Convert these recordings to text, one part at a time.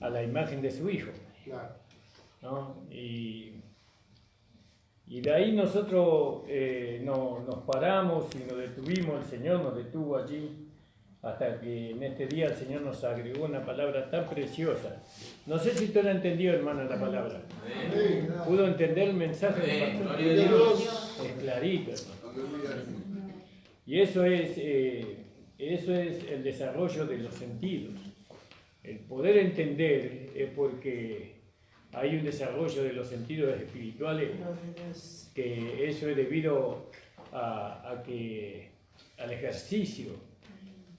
a la imagen de su Hijo. Claro. ¿No? Y de ahí nosotros nos paramos y nos detuvimos, el Señor nos detuvo allí, hasta que en este día el Señor nos agregó una palabra tan preciosa. No sé si usted la entendió, hermana, la palabra. ¿Pudo entender el mensaje del pastor? Es clarito, hermano. Y eso es el desarrollo de los sentidos. El poder entender es porque hay un desarrollo de los sentidos espirituales, que eso es debido al ejercicio,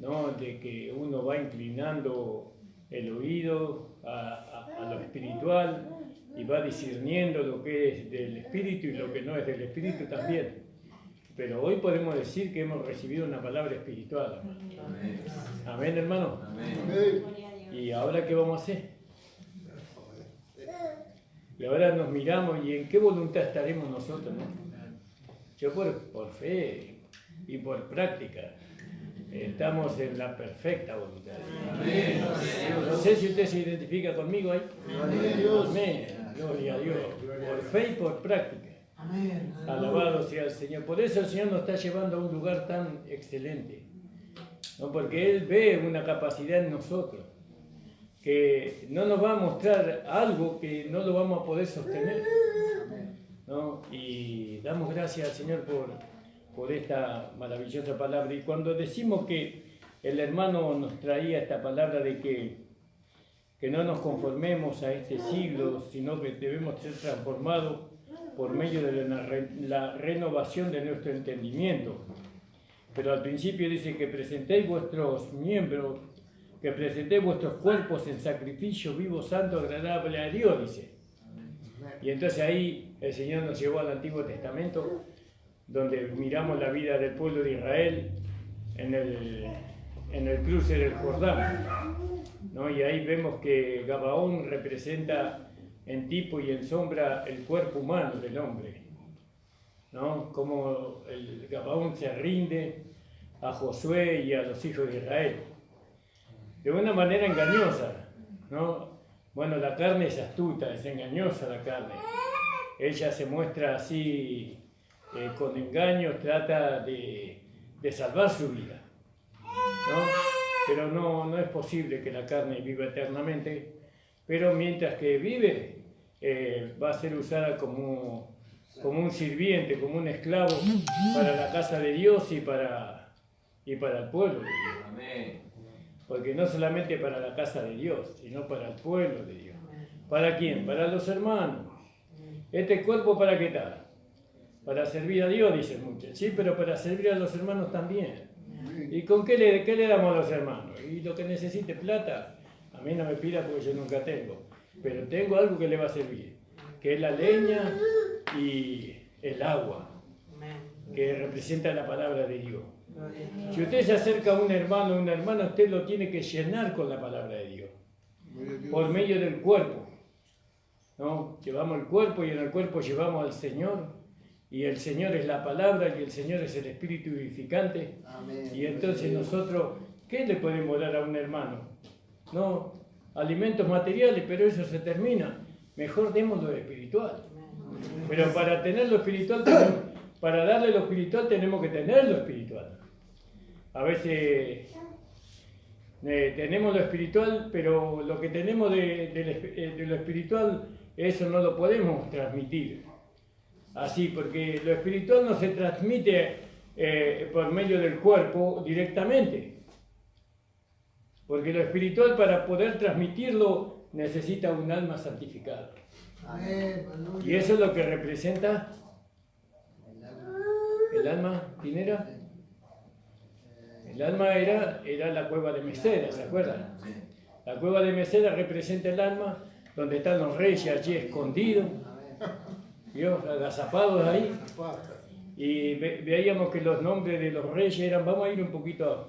¿no? De que uno va inclinando el oído a lo espiritual y va discerniendo lo que es del espíritu y lo que no es del espíritu también. Pero hoy podemos decir que hemos recibido una palabra espiritual. Amén, amén, hermano. Amén. ¿Y ahora qué vamos a hacer? Y ahora nos miramos y en qué voluntad estaremos nosotros, ¿no? Yo por fe y por práctica estamos en la perfecta voluntad. Amén. No sé si usted se identifica conmigo ahí. Amén. Gloria a Dios. Por fe y por práctica. Amén. Alabado sea el Señor. Por eso el Señor nos está llevando a un lugar tan excelente, ¿no? Porque Él ve una capacidad en nosotros, que no nos va a mostrar algo que no lo vamos a poder sostener, ¿no? Y damos gracias al Señor por esta maravillosa palabra. Y cuando decimos que el hermano nos traía esta palabra de que no nos conformemos a este siglo, sino que debemos ser transformados por medio de la renovación de nuestro entendimiento. Pero al principio dice que presentéis vuestros miembros, que presentéis vuestros cuerpos en sacrificio vivo, santo, agradable a Dios, dice. Y entonces ahí el Señor nos llevó al Antiguo Testamento, donde miramos la vida del pueblo de Israel en el cruce del Jordán, ¿no? Y ahí vemos que Gabaón representa en tipo y en sombra el cuerpo humano del hombre, ¿no? Como el Gabaón se rinde a Josué y a los hijos de Israel de una manera engañosa, ¿no? Bueno, la carne es astuta, es engañosa la carne. Ella se muestra así, con engaños, trata de salvar su vida, ¿no? Pero no es posible que la carne viva eternamente, pero mientras que vive, va a ser usada como un sirviente, como un esclavo para la casa de Dios y para el pueblo de Dios. Amén. Porque no solamente para la casa de Dios, sino para el pueblo de Dios. ¿Para quién? Para los hermanos. ¿Este cuerpo para qué tal? Para servir a Dios, dicen muchos. Sí, pero para servir a los hermanos también. ¿Y con qué le damos a los hermanos? Y lo que necesite, plata, a mí no me pida porque yo nunca tengo. Pero tengo algo que le va a servir, que es la leña y el agua, que representa la palabra de Dios. Si usted se acerca a un hermano, usted lo tiene que llenar con la palabra de Dios, por medio del cuerpo, ¿no? Llevamos el cuerpo y en el cuerpo llevamos al Señor, y el Señor es la palabra y el Señor es el Espíritu vivificante. Amén. Y entonces nosotros, ¿qué le podemos dar a un hermano? No alimentos materiales, pero eso se termina. Mejor demos lo espiritual. Pero para tener lo espiritual, para darle lo espiritual tenemos que tener lo espiritual. A veces tenemos lo espiritual, pero lo que tenemos de lo espiritual, eso no lo podemos transmitir así, porque lo espiritual no se transmite por medio del cuerpo directamente. Porque lo espiritual, para poder transmitirlo, necesita un alma santificada. Amén. Y eso es lo que representa el alma. ¿Quién era? El alma era la cueva de Mesera, ¿se acuerdan? La cueva de Mesera representa el alma, donde están los reyes allí escondidos, Dios, agazapados ahí. Y veíamos que los nombres de los reyes eran, vamos a ir un poquito,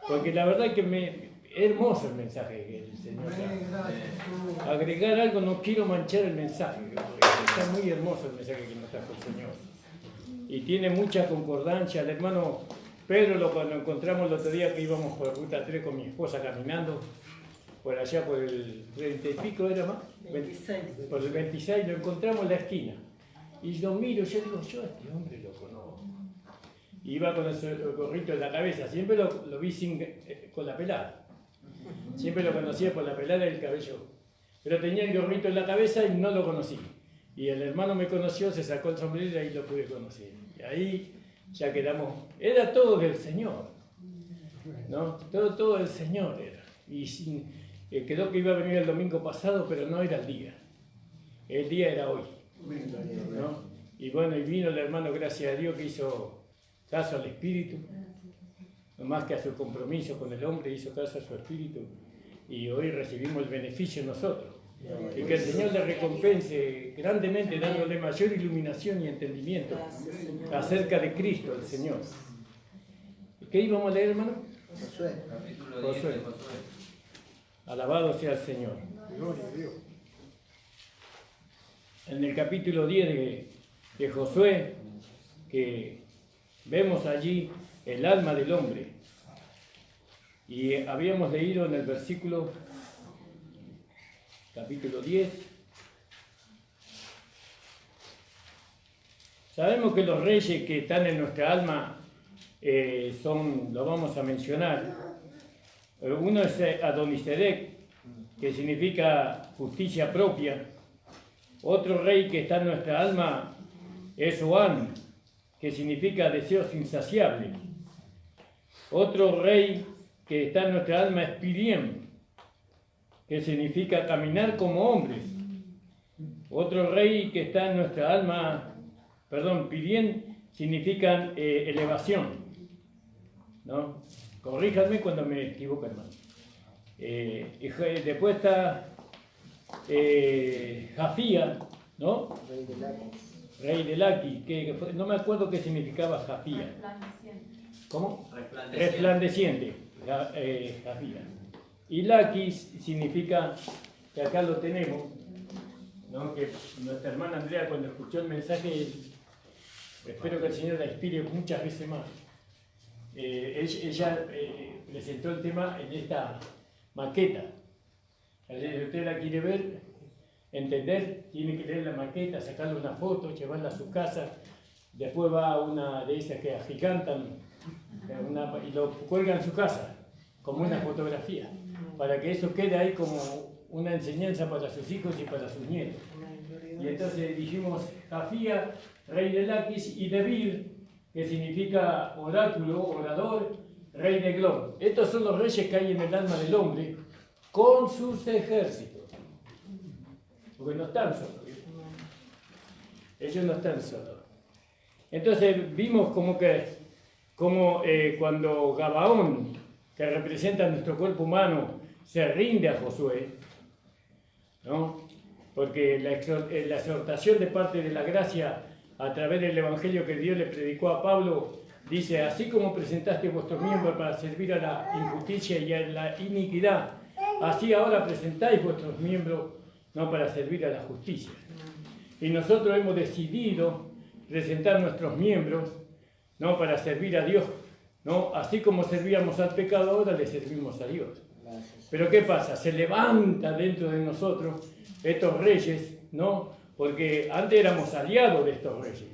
porque la verdad es que es hermoso el mensaje que el Señor da. Agregar algo, no quiero manchar el mensaje, está muy hermoso el mensaje que nos trajo el Señor. Y tiene mucha concordancia. El hermano Pedro lo encontramos el otro día que íbamos por ruta 3 con mi esposa caminando por allá por el 30 y pico era más, 26. por el 26 lo encontramos en la esquina. Y yo miro, yo digo, yo a este hombre lo conozco. Iba con el gorrito en la cabeza, siempre lo vi con la pelada. Siempre lo conocía por la pelada y el cabello. Pero tenía el gorrito en la cabeza y no lo conocí. Y el hermano me conoció, se sacó el sombrero y ahí lo pude conocer. Y ahí ya quedamos, era todo del Señor, ¿no? Todo del Señor era. Y quedó que iba a venir el domingo pasado, pero no era el día era hoy, ¿no? Y bueno, y vino el hermano, gracias a Dios, que hizo caso al Espíritu, no más que a su compromiso con el hombre, hizo caso a su Espíritu, y hoy recibimos el beneficio nosotros. Y que el Señor le recompense grandemente, dándole mayor iluminación y entendimiento acerca de Cristo, el Señor. ¿Qué íbamos a leer, hermano? Josué. Alabado sea el Señor. En el capítulo 10 de Josué, que vemos allí el alma del hombre. Y habíamos leído en el versículo capítulo 10. Sabemos que los reyes que están en nuestra alma lo vamos a mencionar. Uno es Adonisedec, que significa justicia propia. Otro rey que está en nuestra alma es Oán, que significa deseos insaciables. Otro rey que está en nuestra alma es Piriem, que significa caminar como hombres. Otro rey que está en nuestra alma, Piriem, significa elevación, ¿no? Corríjanme cuando me equivoco, hermano. Después está Jafía, ¿no? Rey de Laqui, no me acuerdo qué significaba Jafía. ¿Cómo? Resplandeciente. Jafía. Y Laqui significa, que acá lo tenemos, ¿no? Que nuestra hermana Andrea, cuando escuchó el mensaje, espero que el Señor la inspire muchas veces más. Ella presentó el tema en esta maqueta. Si usted la quiere ver, entender, tiene que leer la maqueta, sacarle una foto, llevarla a su casa. Después va a una de esas que agigantan y lo cuelga en su casa, como una fotografía, para que eso quede ahí como una enseñanza para sus hijos y para sus nietos. Y entonces dijimos Jafía, rey de Laquis, y Debir, que significa oráculo, orador, rey de Glón. Estos son los reyes que hay en el alma del hombre con sus ejércitos. Porque no están solos. Ellos no están solos. Entonces vimos como cuando Gabaón, que representa nuestro cuerpo humano, se rinde a Josué, ¿no? Porque la exhortación de parte de la gracia a través del evangelio que Dios le predicó a Pablo, dice: así como presentaste vuestros miembros para servir a la injusticia y a la iniquidad, así ahora presentáis vuestros miembros, no, para servir a la justicia. Y nosotros hemos decidido presentar nuestros miembros, no, para servir a Dios, ¿no? Así como servíamos al pecado, ahora le servimos a Dios. Pero ¿qué pasa? Se levanta dentro de nosotros estos reyes, ¿no? Porque antes éramos aliados de estos reyes.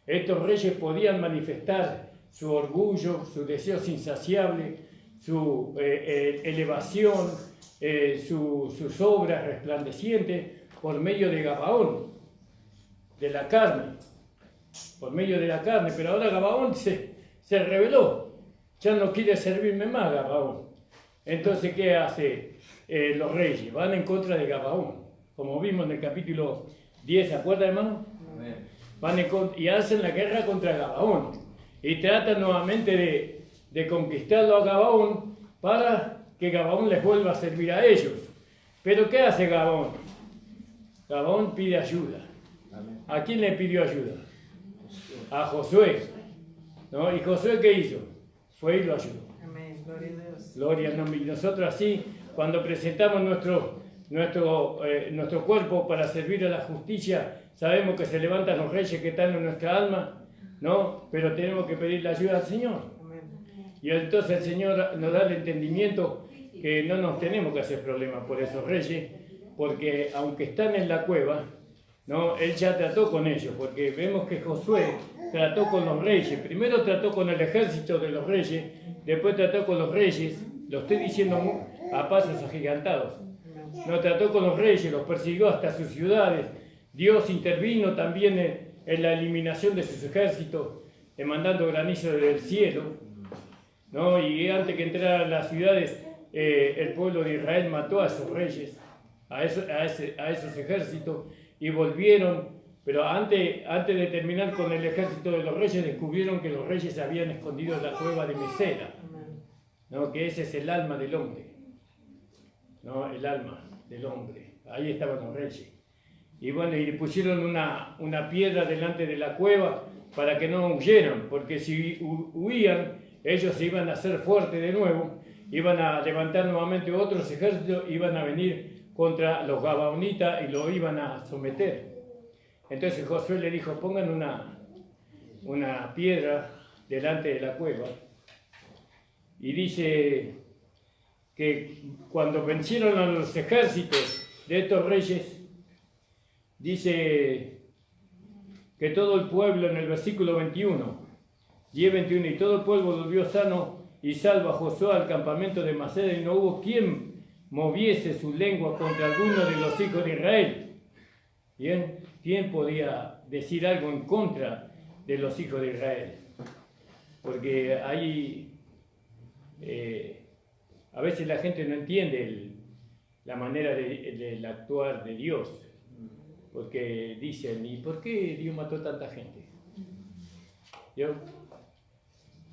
Estos reyes podían manifestar su orgullo, sus deseos insaciables, su elevación, sus obras resplandecientes por medio de Gabaón, de la carne, por medio de la carne. Pero ahora Gabaón se rebeló, ya no quiere servirme más Gabaón. Entonces, ¿qué hace los reyes? Van en contra de Gabaón, como vimos en el capítulo 10, ¿se acuerda, hermano? Van y hacen la guerra contra Gabaón y tratan nuevamente de conquistarlo a Gabaón para que Gabaón les vuelva a servir a ellos. Pero ¿qué hace Gabaón? Gabaón pide ayuda. ¿A quién le pidió ayuda? A Josué, ¿no? ¿Y Josué qué hizo? Fue y lo ayudó. Amén, gloria a Dios. Gloria al nombre. Y nosotros así, cuando presentamos nuestro cuerpo para servir a la justicia, sabemos que se levantan los reyes que están en nuestra alma, ¿no? Pero tenemos que pedir la ayuda al Señor. Amén. Y entonces el Señor nos da el entendimiento que no nos tenemos que hacer problemas por esos reyes, porque aunque están en la cueva, ¿no? Él ya trató con ellos, porque vemos que Josué trató con los reyes. Primero trató con el ejército de los reyes, después trató con los reyes, lo estoy diciendo a pasos agigantados. No trató con los reyes, los persiguió hasta sus ciudades. Dios intervino también en la eliminación de sus ejércitos, mandando granizo del cielo, ¿no? Y antes que entraran las ciudades, el pueblo de Israel mató a esos reyes, a esos ejércitos, y volvieron. Pero antes de terminar con el ejército de los reyes, descubrieron que los reyes se habían escondido en la cueva de Mesera, ¿no? Que ese es el alma del hombre, ¿no? El alma del hombre. Ahí estaban los reyes. Y bueno, y le pusieron una piedra delante de la cueva para que no huyeran, porque si huían, ellos se iban a hacer fuertes de nuevo, iban a levantar nuevamente otros ejércitos, iban a venir contra los gabaonitas y lo iban a someter. Entonces Josué le dijo, pongan una piedra delante de la cueva. Y dice que cuando vencieron a los ejércitos de estos reyes, dice que todo el pueblo, en el versículo 21, 10:21, y todo el pueblo volvió sano y salvo a Josué al campamento de Maceda, y no hubo quien moviese su lengua contra alguno de los hijos de Israel. Bien, ¿quién podía decir algo en contra de los hijos de Israel? Porque ahí a veces la gente no entiende la manera del actuar de Dios, porque dicen, ¿y por qué Dios mató tanta gente? ¿Yo?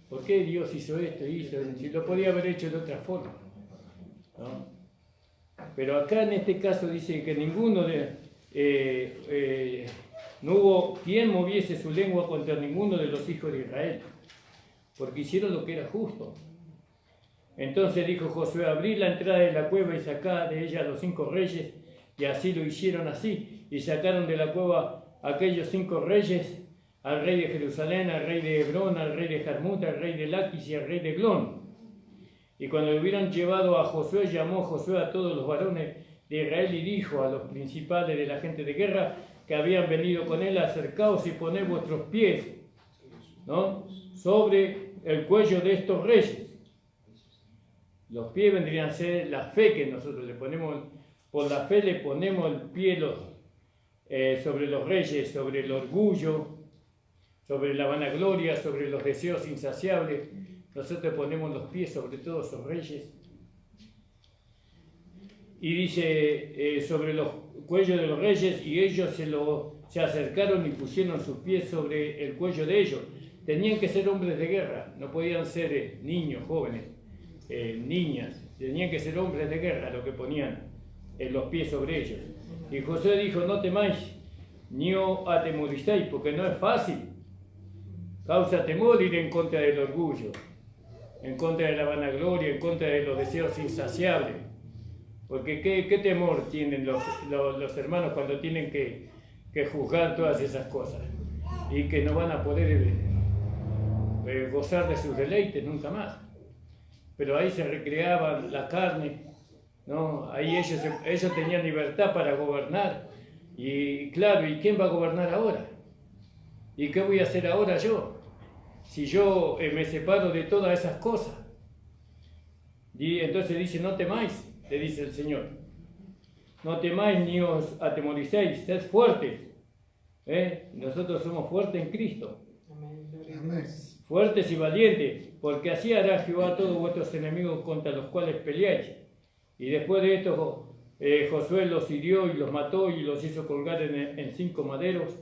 ¿Por qué Dios hizo esto y hizo? Si lo podía haber hecho de otra forma, ¿no? Pero acá en este caso dice que no hubo quien moviese su lengua contra ninguno de los hijos de Israel, porque hicieron lo que era justo. Entonces dijo Josué, abrid la entrada de la cueva y sacad de ella a los 5 reyes, y así lo hicieron así, y sacaron de la cueva a aquellos 5 reyes, al rey de Jerusalén, al rey de Hebrón, al rey de Jarmut, al rey de Laquis y al rey de Glón. Y cuando lo hubieran llevado a Josué, llamó Josué a todos los varones de Israel y dijo a los principales de la gente de guerra que habían venido con él, acercaos y poned vuestros pies, ¿no?, sobre el cuello de estos reyes. Los pies vendrían a ser la fe que nosotros le ponemos, por la fe le ponemos el pie sobre los reyes, sobre el orgullo, sobre la vanagloria, sobre los deseos insaciables. Nosotros ponemos los pies sobre todos esos reyes. Y dice, sobre los cuellos de los reyes, y ellos se acercaron y pusieron sus pies sobre el cuello de ellos. Tenían que ser hombres de guerra, no podían ser niños, jóvenes, niñas. Tenían que ser hombres de guerra los que ponían los pies sobre ellos. Y Josué dijo, no temáis, ni os atemoricéis, porque no es fácil. Causa temor ir en contra del orgullo, en contra de la vanagloria, en contra de los deseos insaciables. Porque ¿qué temor tienen los hermanos cuando tienen que juzgar todas esas cosas? Y que no van a poder gozar de sus deleites nunca más. Pero ahí se recreaban la carne, ¿no? Ahí ellos tenían libertad para gobernar. Y claro, ¿y quién va a gobernar ahora? ¿Y qué voy a hacer ahora yo? Si yo me separo de todas esas cosas. Y entonces dice, no temáis, le dice el Señor. No temáis ni os atemoricéis, sed fuertes. Nosotros somos fuertes en Cristo. Amén. Fuertes y valientes, porque así hará Jehová a todos vuestros enemigos contra los cuales peleáis. Y después de esto, Josué los hirió y los mató y los hizo colgar en 5 maderos.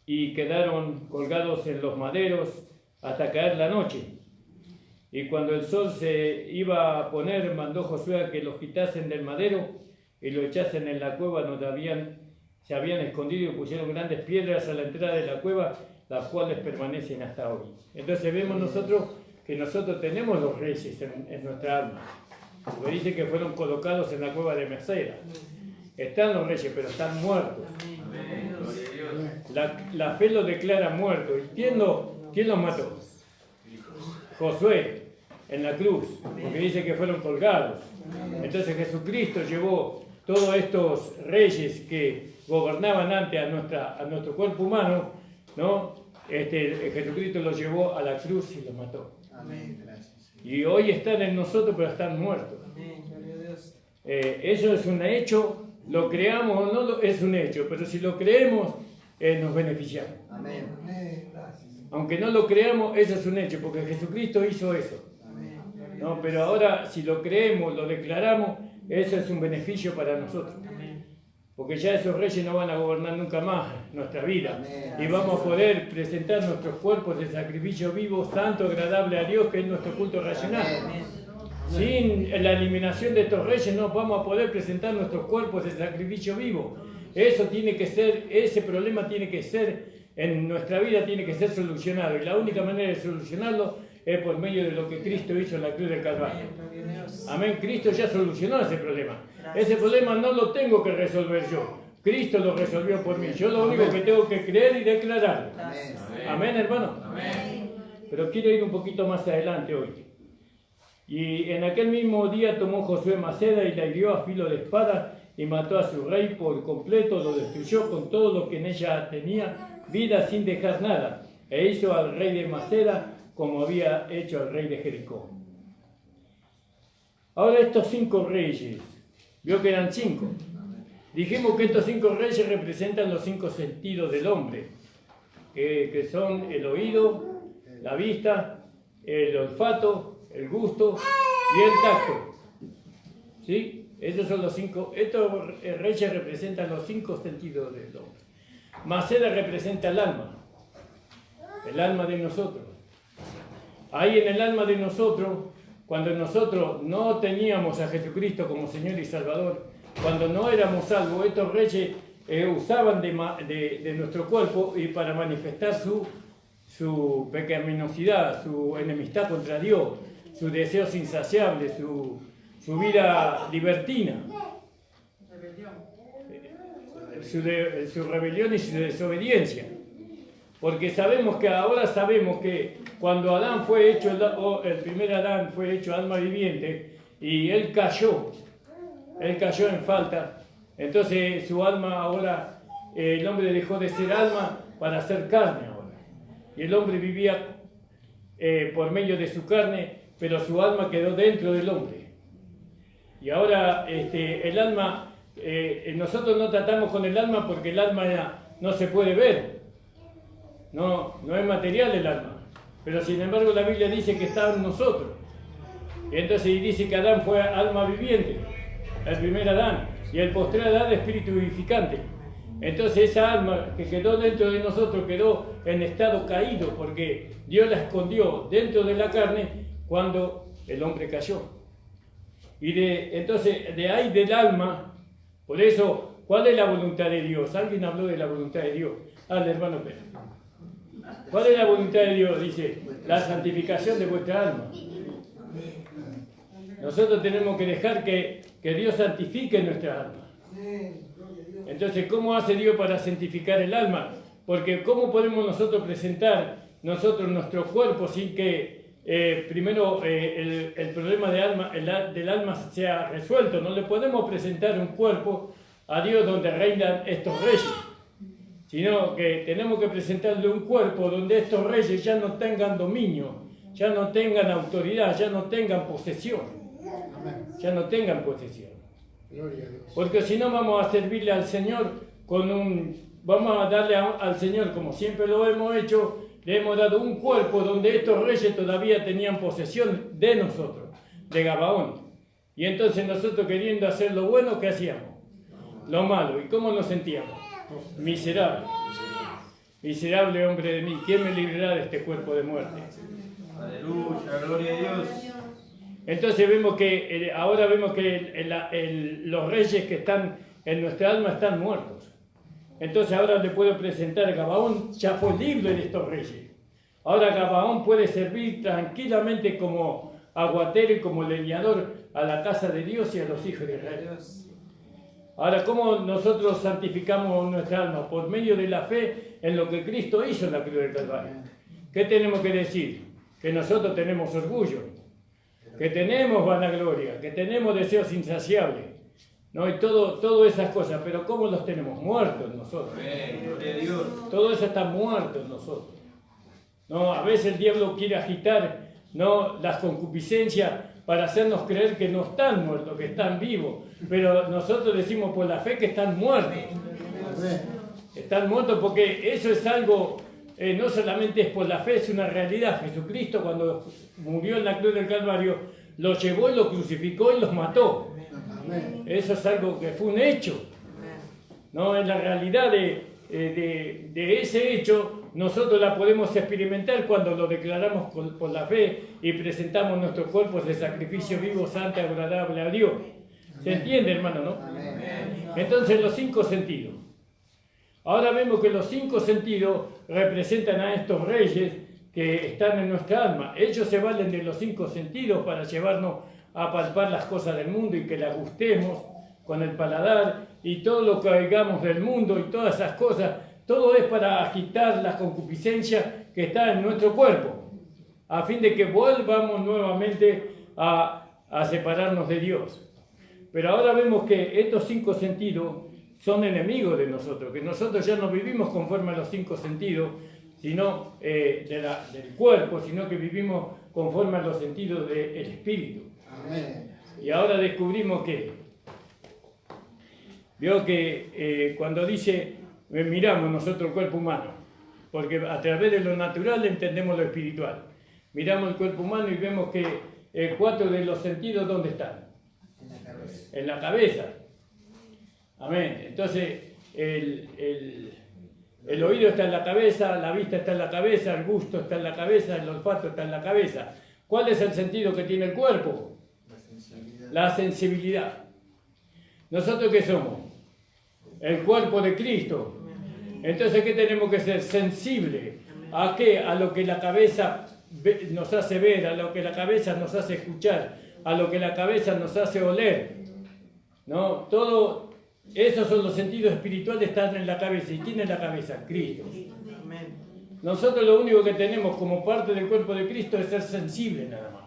Y quedaron colgados en los maderos hasta caer la noche. Y cuando el sol se iba a poner, mandó Josué a que los quitasen del madero y lo echasen en la cueva donde se habían escondido, y pusieron grandes piedras a la entrada de la cueva, las cuales permanecen hasta hoy. Entonces vemos nosotros que nosotros tenemos los reyes en nuestra alma. Porque dice que fueron colocados en la cueva de Mesera. Están los reyes, pero están muertos. La fe lo declara muerto. ¿Y quién los mató? Josué. en la cruz, porque dice que fueron colgados. Entonces Jesucristo llevó todos estos reyes que gobernaban antes a nuestro cuerpo humano, ¿no? Jesucristo los llevó a la cruz y los mató. Y hoy están en nosotros, pero están muertos. Eso es un hecho, lo creamos o no, es un hecho, pero si lo creemos, nos beneficiamos. Aunque no lo creamos, eso es un hecho, porque Jesucristo hizo eso. No, pero ahora, si lo creemos, lo declaramos, eso es un beneficio para nosotros. Porque ya esos reyes no van a gobernar nunca más nuestra vida. Y vamos a poder presentar nuestros cuerpos de sacrificio vivo, santo, agradable a Dios, que es nuestro culto racional. Sin la eliminación de estos reyes no vamos a poder presentar nuestros cuerpos de sacrificio vivo. Eso tiene que ser, ese problema tiene que ser, en nuestra vida tiene que ser solucionado. Y la única manera de solucionarlo es por medio de lo que Cristo hizo en la cruz del Calvario. Amén. Cristo ya solucionó ese problema. Ese problema no lo tengo que resolver yo. Cristo lo resolvió por mí. Yo lo único que tengo que creer y declarar. Amén, hermano. Pero quiero ir un poquito más adelante hoy. Y en aquel mismo día tomó Josué Maceda y la hirió a filo de espada y mató a su rey por completo, lo destruyó con todo lo que en ella tenía vida sin dejar nada, e hizo al rey de Maceda como había hecho al rey de Jericó. Ahora estos 5 reyes, vio que eran 5. Dijimos que estos 5 reyes representan los 5 sentidos del hombre, que son el oído, la vista, el olfato, el gusto y el tacto. ¿Sí? Esos son los 5. Estos reyes representan los 5 sentidos del hombre. Maceda representa el alma de nosotros. Ahí en el alma de nosotros, cuando nosotros no teníamos a Jesucristo como Señor y Salvador, cuando no éramos salvos, estos reyes usaban de nuestro cuerpo y para manifestar su pecaminosidad, su enemistad contra Dios, sus deseos insaciables, su vida libertina, su rebelión y su desobediencia. Porque ahora sabemos que cuando Adán fue hecho, el primer Adán fue hecho alma viviente y él cayó en falta, entonces su alma ahora, el hombre dejó de ser alma para ser carne ahora. Y el hombre vivía por medio de su carne, pero su alma quedó dentro del hombre. Y ahora el alma, nosotros no tratamos con el alma porque el alma no se puede ver. No es material el alma, pero sin embargo la Biblia dice que está en nosotros. Y entonces dice que Adán fue alma viviente, el primer Adán, y el postrer Adán espíritu vivificante. Entonces esa alma que quedó dentro de nosotros quedó en estado caído porque Dios la escondió dentro de la carne cuando el hombre cayó. Y entonces de ahí del alma, por eso, ¿cuál es la voluntad de Dios? Alguien habló de la voluntad de Dios. Hermano Pedro. ¿Cuál es la voluntad de Dios? Dice, la santificación de vuestra alma. Nosotros tenemos que dejar que Dios santifique nuestra alma. Entonces, ¿cómo hace Dios para santificar el alma? Porque ¿cómo podemos nosotros presentar nuestro cuerpo sin que primero el problema del alma sea resuelto? No le podemos presentar un cuerpo a Dios donde reinan estos reyes, sino que tenemos que presentarle un cuerpo donde estos reyes ya no tengan dominio, ya no tengan autoridad, ya no tengan posesión. Ya no tengan posesión. Porque si no vamos a servirle al Señor vamos a darle al Señor, como siempre lo hemos hecho, le hemos dado un cuerpo donde estos reyes todavía tenían posesión de nosotros, de Gabaón. Y entonces nosotros queriendo hacer lo bueno, ¿qué hacíamos? Lo malo. ¿Y cómo nos sentíamos? Miserable. Miserable hombre de mí, ¿quién me librará de este cuerpo de muerte? Aleluya, gloria a Dios. Entonces ahora vemos que los reyes que están en nuestra alma están muertos. Entonces ahora le puedo presentar, Gabaón ya fue libre de estos reyes. Ahora Gabaón puede servir tranquilamente como aguatero y como leñador a la casa de Dios y a los hijos de Israel. Ahora, ¿cómo nosotros santificamos nuestra alma? Por medio de la fe en lo que Cristo hizo en la cruz del Calvario. ¿Qué tenemos que decir? Que nosotros tenemos orgullo. que tenemos vanagloria, que tenemos deseos insaciables, ¿no? Y todas esas cosas, pero ¿cómo los tenemos? Muertos nosotros. Amén. Gloria a Dios. Todo eso está muerto en nosotros. ¿No? A veces el diablo quiere agitar, ¿no?, las concupiscencias para hacernos creer que no están muertos, que están vivos. Pero nosotros decimos por la fe que están muertos. Están muertos porque eso es algo, no solamente es por la fe, es una realidad. Jesucristo, cuando murió en la cruz del Calvario, los llevó y los crucificó y los mató. Eso es algo que fue un hecho. ¿No? En la realidad de ese hecho, nosotros la podemos experimentar cuando lo declaramos por la fe y presentamos nuestros cuerpos de sacrificio vivo, santo y agradable a Dios. ¿Se entiende, hermano, no? Entonces, los 5 sentidos. Ahora vemos que los 5 sentidos representan a estos reyes que están en nuestra alma. Ellos se valen de los 5 sentidos para llevarnos a palpar las cosas del mundo y que las gustemos con el paladar y todo lo que oigamos del mundo y todas esas cosas. Todo es para agitar la concupiscencia que está en nuestro cuerpo, a fin de que volvamos nuevamente a separarnos de Dios. Pero ahora vemos que estos 5 sentidos son enemigos de nosotros, que nosotros ya no vivimos conforme a los 5 sentidos, sino del cuerpo, sino que vivimos conforme a los sentidos del espíritu. Amén. Y ahora descubrimos que, veo que cuando dice, miramos nosotros el cuerpo humano, porque a través de lo natural entendemos lo espiritual. Miramos el cuerpo humano y vemos que 4 de los sentidos, ¿dónde están? En la cabeza. En la cabeza. Amén. Entonces, el oído está en la cabeza, la vista está en la cabeza, el gusto está en la cabeza, el olfato está en la cabeza. ¿Cuál es el sentido que tiene el cuerpo? La sensibilidad. La sensibilidad. ¿Nosotros qué somos? El cuerpo de Cristo. Entonces, ¿qué tenemos que ser? Sensibles. ¿A qué? A lo que la cabeza nos hace ver, a lo que la cabeza nos hace escuchar, a lo que la cabeza nos hace oler. ¿No? Todo, esos son los sentidos espirituales, están en la cabeza. ¿Y quién es la cabeza? Cristo. Nosotros lo único que tenemos como parte del cuerpo de Cristo es ser sensibles nada más.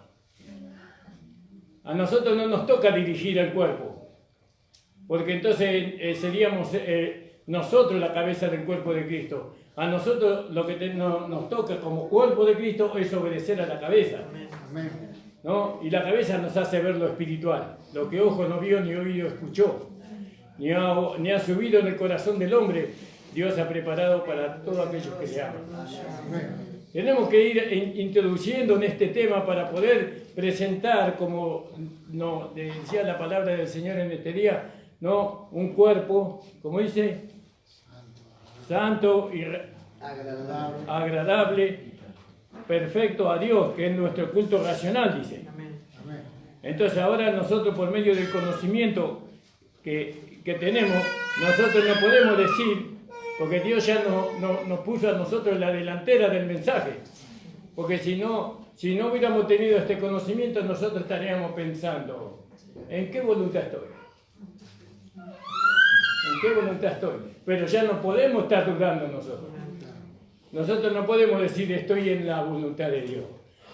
A nosotros no nos toca dirigir el cuerpo, porque entonces seríamos nosotros la cabeza del cuerpo de Cristo. A nosotros lo que nos toca como cuerpo de Cristo es obedecer a la cabeza. Amén. ¿No? Y la cabeza nos hace ver lo espiritual, lo que ojo no vio ni oído escuchó, ni ha subido en el corazón del hombre. Dios ha preparado para todos aquellos que le aman. Tenemos que ir introduciendo en este tema para poder presentar, como nos decía la palabra del Señor en este día, ¿no?, un cuerpo, como dice, santo y agradable, perfecto a Dios, que es nuestro culto racional, dice. Entonces ahora nosotros, por medio del conocimiento que tenemos, nosotros no podemos decir, porque Dios ya nos puso a nosotros en la delantera del mensaje, porque si no hubiéramos tenido este conocimiento, nosotros estaríamos pensando, ¿en qué voluntad estoy? ¿En qué voluntad estoy? Pero ya no podemos estar dudando nosotros. Nosotros no podemos decir estoy en la voluntad de Dios,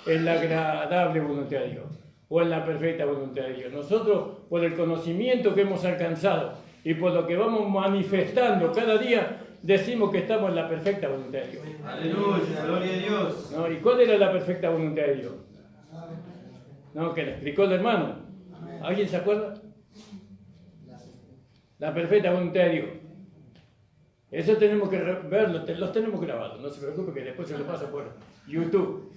en la agradable voluntad de Dios, o en la perfecta voluntad de Dios. Nosotros, por el conocimiento que hemos alcanzado y por lo que vamos manifestando cada día, decimos que estamos en la perfecta voluntad de Dios. Aleluya, gloria a Dios. ¿No? ¿Y cuál era la perfecta voluntad de Dios? ¿No? Que le explicó el hermano. ¿Alguien se acuerda? La perfecta voluntad de Dios. Eso tenemos que verlo, los tenemos grabados, no se preocupe que después se lo paso por YouTube.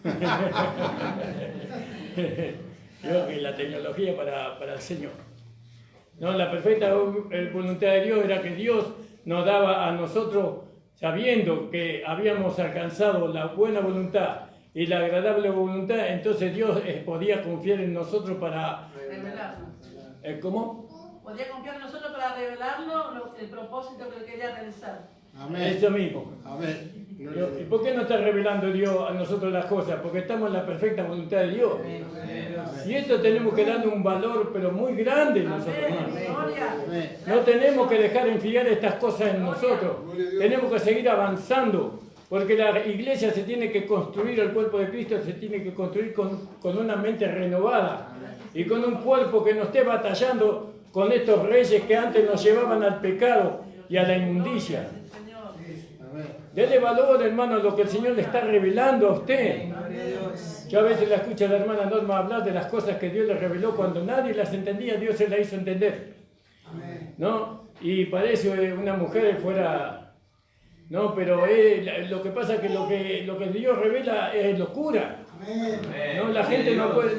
Yo que la tecnología para el Señor. No, la perfecta voluntad de Dios era que Dios nos daba a nosotros, sabiendo que habíamos alcanzado la buena voluntad y la agradable voluntad, entonces Dios podía confiar en nosotros para... Revelarlo. ¿Cómo? Podía confiar en nosotros para revelarlo el propósito que él quería realizar. Amén. Eso mismo. Amén. ¿Y por qué no está revelando Dios a nosotros las cosas? Porque estamos en la perfecta voluntad de Dios. Y esto tenemos que darle un valor, pero muy grande nosotros, hermanos. Gloria. No tenemos que dejar enfriar estas cosas en nosotros. Tenemos que seguir avanzando Porque la iglesia se tiene que construir, el cuerpo de Cristo se tiene que construir con una mente renovada y con un cuerpo que no esté batallando con estos reyes que antes nos llevaban al pecado y a la inmundicia. Dele valor, hermano, a lo que el Señor le está revelando a usted. Yo a veces la escucho a la hermana Norma hablar de las cosas que Dios le reveló cuando nadie las entendía, Dios se las hizo entender. ¿No? Y parece una mujer fuera... No, pero lo que pasa es que lo que Dios revela es locura. No, la gente no puede,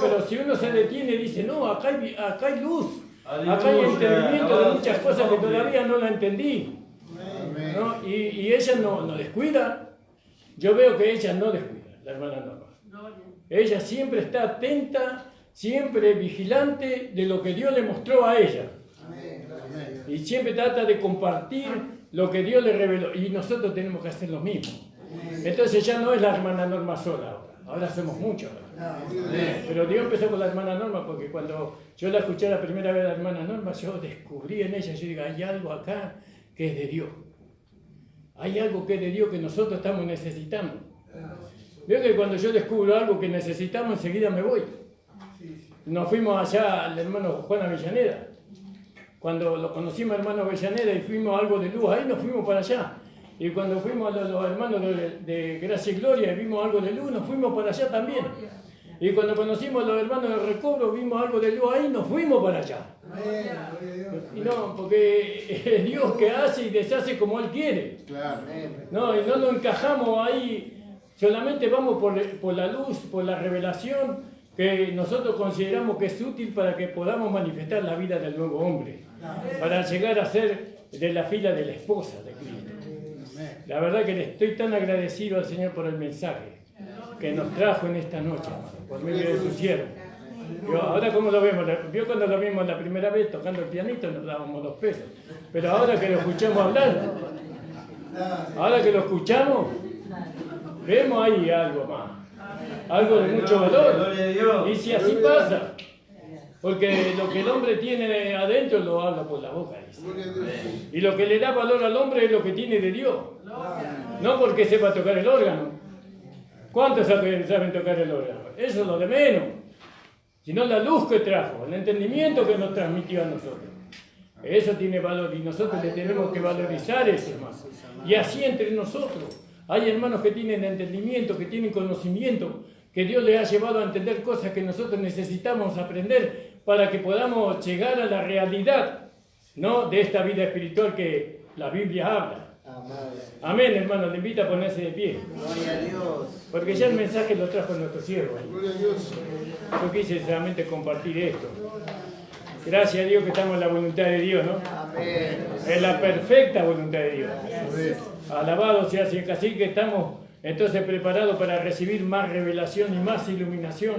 pero si uno se detiene y dice, no, acá hay luz, acá hay entendimiento de muchas cosas que todavía no la entendí. ¿No? Y ella no descuida. Yo veo que ella no descuida, la hermana Norma. Ella siempre está atenta, siempre vigilante de lo que Dios le mostró a ella. Y siempre trata de compartir lo que Dios le reveló. Y nosotros tenemos que hacer lo mismo. Entonces ya no es la hermana Norma sola ahora somos muchos. Pero Dios empezó con la hermana Norma porque cuando yo la escuché la primera vez a la hermana Norma, yo descubrí en ella, yo digo, hay algo acá que es de Dios. Hay algo que es de Dios que nosotros estamos necesitando. Veo que cuando yo descubro algo que necesitamos, enseguida me voy. Nos fuimos allá al hermano Juan Avellaneda. Cuando lo conocimos hermano Avellaneda y fuimos a algo de luz, ahí nos fuimos para allá. Y cuando fuimos a los hermanos de Gracia y Gloria y vimos algo de luz, nos fuimos para allá también. Y cuando conocimos a los hermanos del Recobro, vimos algo de luz ahí, nos fuimos para allá. Y no, porque es Dios que hace y deshace como Él quiere. No, y no nos encajamos ahí, solamente vamos por la luz, por la revelación que nosotros consideramos que es útil para que podamos manifestar la vida del nuevo hombre, para llegar a ser de la fila de la esposa de Cristo. La verdad que le estoy tan agradecido al Señor por el mensaje que nos trajo en esta noche, por medio de su siervo. Ahora, ¿cómo lo vemos? Vio cuando lo vimos la primera vez tocando el pianito, nos dábamos los pesos. Pero ahora que lo escuchamos hablar, ahora que lo escuchamos, vemos ahí algo más. Algo de mucho valor. Y si así pasa, porque lo que el hombre tiene adentro lo habla por la boca, dice. Y lo que le da valor al hombre es lo que tiene de Dios. No porque sepa tocar el órgano. ¿Cuántos saben tocar el órgano? Eso es lo de menos. Sino la luz que trajo, el entendimiento que nos transmitió a nosotros. Eso tiene valor y nosotros le tenemos que valorizar eso, hermano. Y así entre nosotros. Hay hermanos que tienen entendimiento, que tienen conocimiento, que Dios les ha llevado a entender cosas que nosotros necesitamos aprender para que podamos llegar a la realidad, ¿no?, de esta vida espiritual que la Biblia habla. Amén, hermano, le invito a ponerse de pie. Gloria a Dios. Porque ya el mensaje lo trajo nuestro siervo. Yo quise solamente compartir esto. Gracias a Dios que estamos en la voluntad de Dios, ¿no? Amén. En la perfecta voluntad de Dios. Alabado sea así, así que estamos entonces preparados para recibir más revelación y más iluminación,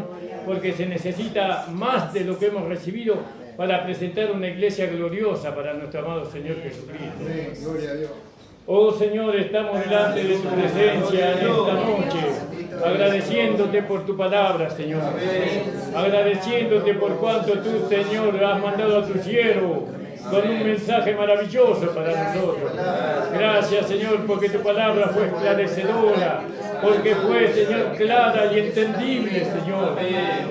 porque se necesita más de lo que hemos recibido para presentar una iglesia gloriosa para nuestro amado Señor Jesucristo. Gloria a Dios. Oh Señor, estamos delante de tu presencia en esta noche, agradeciéndote por tu palabra, Señor. Agradeciéndote por cuanto tú, Señor, has mandado a tu siervo con un mensaje maravilloso para nosotros. Gracias, Señor, porque tu palabra fue esclarecedora, porque fue, Señor, clara y entendible, Señor.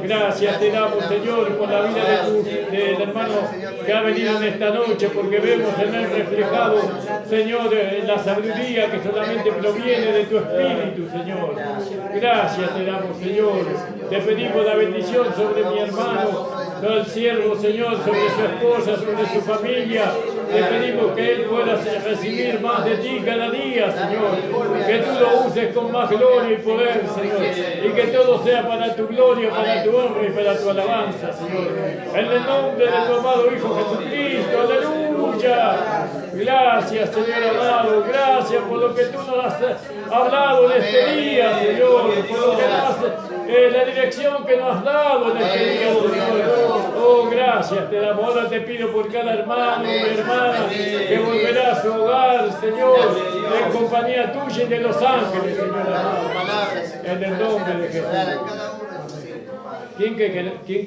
Gracias te damos, Señor, por la vida del hermano que ha venido en esta noche, porque vemos en él reflejado, Señor, la sabiduría que solamente proviene de tu Espíritu, Señor. Gracias te damos, Señor. Te pedimos la bendición sobre mi hermano, sobre el siervo, Señor, sobre su esposa, sobre su familia. Te pedimos que él pueda recibir más de ti cada día, Señor. Que tú lo uses con más gloria y poder, Señor. Y que todo sea para tu gloria, para tu honra y para tu alabanza, Señor. En el nombre de tu amado Hijo Jesucristo, aleluya. Gracias, Señor amado. Gracias por lo que tú nos has hablado en este día, Señor. Por lo que la dirección que nos has dado en este día, Señor. Oh, gracias te damos. Ahora te pido por cada hermano y hermana que volverá a su hogar, Señor, en compañía tuya y de los ángeles, Señor amado. En el nombre de Jesús. ¿Quién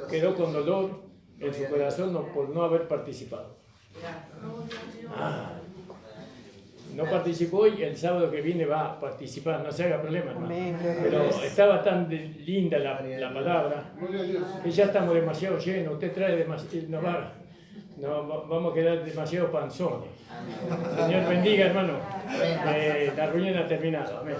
quedó con dolor en su corazón por no haber participado? no participó hoy, el sábado que viene va a participar, no se haga problema, hermano. Amén, gloria a Pero Dios. estaba tan linda la palabra, que ya estamos demasiado llenos, usted trae demasiado, vamos a quedar demasiado panzones. Señor bendiga, hermano. La reunión ha terminado. Amén.